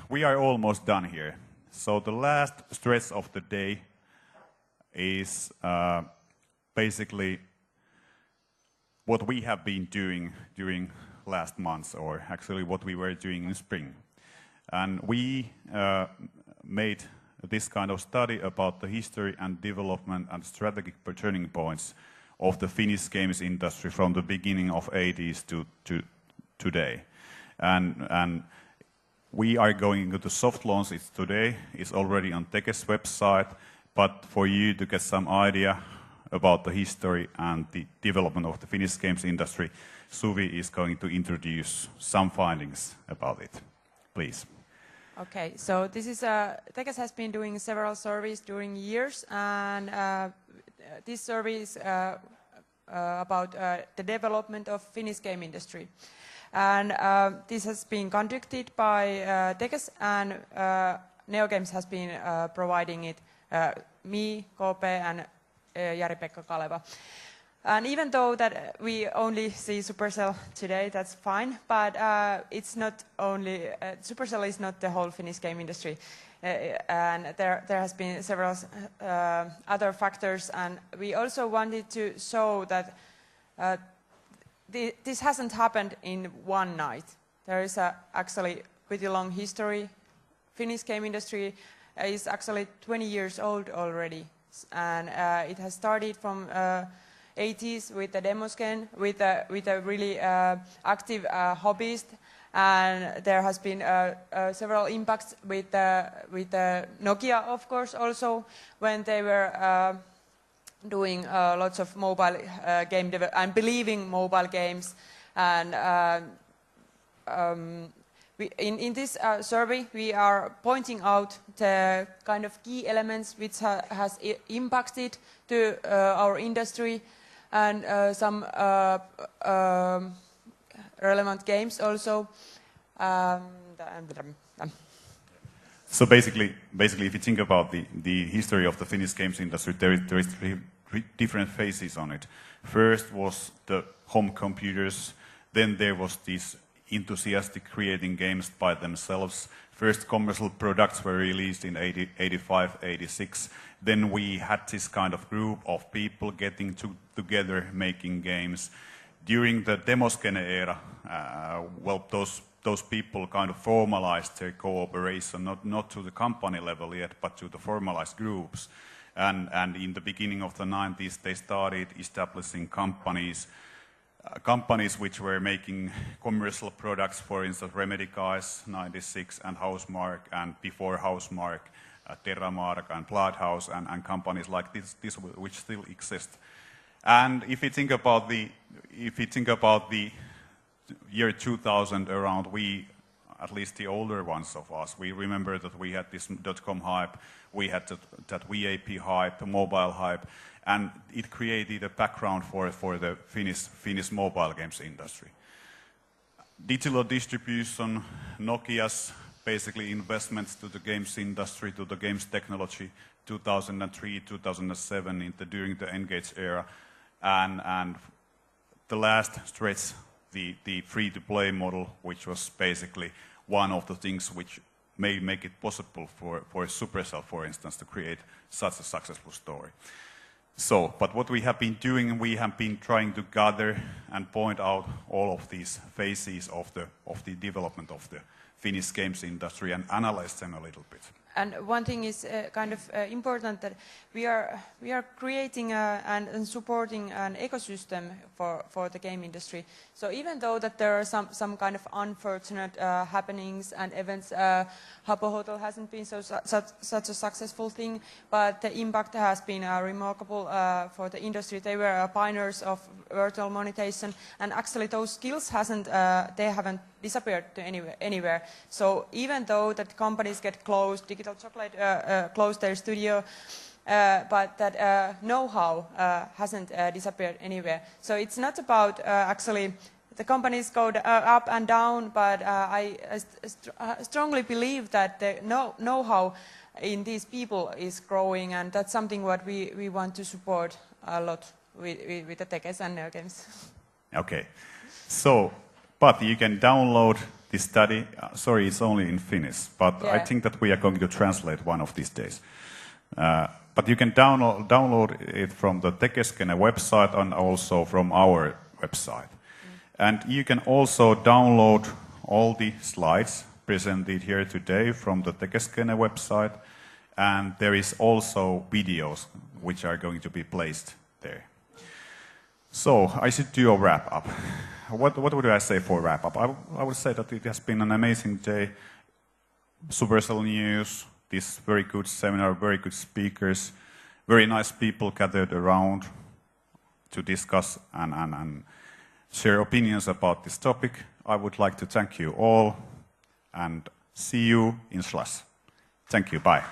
We are almost done here. So the last stretch of the day is basically what we have been doing during last months, or actually what we were doing in spring. And we made this kind of study about the history and development and strategic turning points of the Finnish games industry from the beginning of 80s to today. And we are going to soft launch it today. It's already on Tekes website, but for you to get some idea about the history and the development of the Finnish games industry, Suvi is going to introduce some findings about it. Please. Okay, so this is Tekes has been doing several surveys during years, and this survey is about the development of Finnish game industry. And this has been conducted by Tekes, and Neogames has been providing it, me, KooPee, and Jari-Pekka Kaleva. And even though that we only see Supercell today, that's fine, but it's not only, Supercell is not the whole Finnish game industry. And there has been several other factors, and we also wanted to show that this hasn't happened in one night. There is actually pretty long history. Finnish game industry is actually 20 years old already, and it has started from 80s with the demo Skene, with a really active hobbyist, and there has been several impacts with Nokia, of course, also when they were doing lots of mobile game and believing mobile games. And in this survey, we are pointing out the kind of key elements which has impacted to our industry, and some relevant games also. So basically, if you think about the history of the Finnish games industry, there is three different phases on it. First was the home computers, then there was these enthusiastic creating games by themselves. First commercial products were released in 85, 86. Then we had this kind of group of people getting together making games. During the demo Skene era, well, those people kind of formalized their cooperation, not to the company level yet, but to the formalized groups. And in the beginning of the 90s, they started establishing companies which were making commercial products, for instance, Remedy Guys, 96, and Housemarque, and before Housemarque, Terramark and Bloodhouse, and companies like this which still exist. And if you think about the year 2000 around, we, at least the older ones of us, we remember that we had this .com hype, we had that VAP hype, mobile hype, and it created a background for the Finnish mobile games industry. Digital distribution, Nokia's basically investments to the games industry, to the games technology, 2003, 2007, during the Engage era, and the last stretch, the free-to-play model, which was basically one of the things which may make it possible for Supercell, for instance, to create such a successful story. So, but what we have been doing, we have been trying to gather and point out all of these phases of the development of the Finnish games industry and analyze them a little bit. And one thing is kind of important, that we are creating and supporting an ecosystem for the game industry. So even though that there are some kind of unfortunate happenings and events, Habbo Hotel hasn't been such a successful thing, but the impact has been remarkable for the industry. They were pioneers of virtual monetization, and actually those skills haven't disappeared to anywhere. So even though that companies get closed, Digital Chocolate closed their studio, but that know-how hasn't disappeared anywhere. So it's not about actually the companies go up and down, but I strongly believe that the know-how in these people is growing, and that's something what we want to support a lot with the Tekes and Neogames. Okay, so, but you can download this study. Sorry, it's only in Finnish, but Yeah. I think that we are going to translate one of these days. But you can download it from the Tekes website and also from our website. And you can also download all the slides presented here today from the Tekes website. And there is also videos which are going to be placed there. So I should do a wrap-up. What would I say for wrap-up? I would say that it has been an amazing day. Supercell news, this very good seminar, very good speakers, very nice people gathered around to discuss and share opinions about this topic. I would like to thank you all and see you in Slush. Thank you, bye.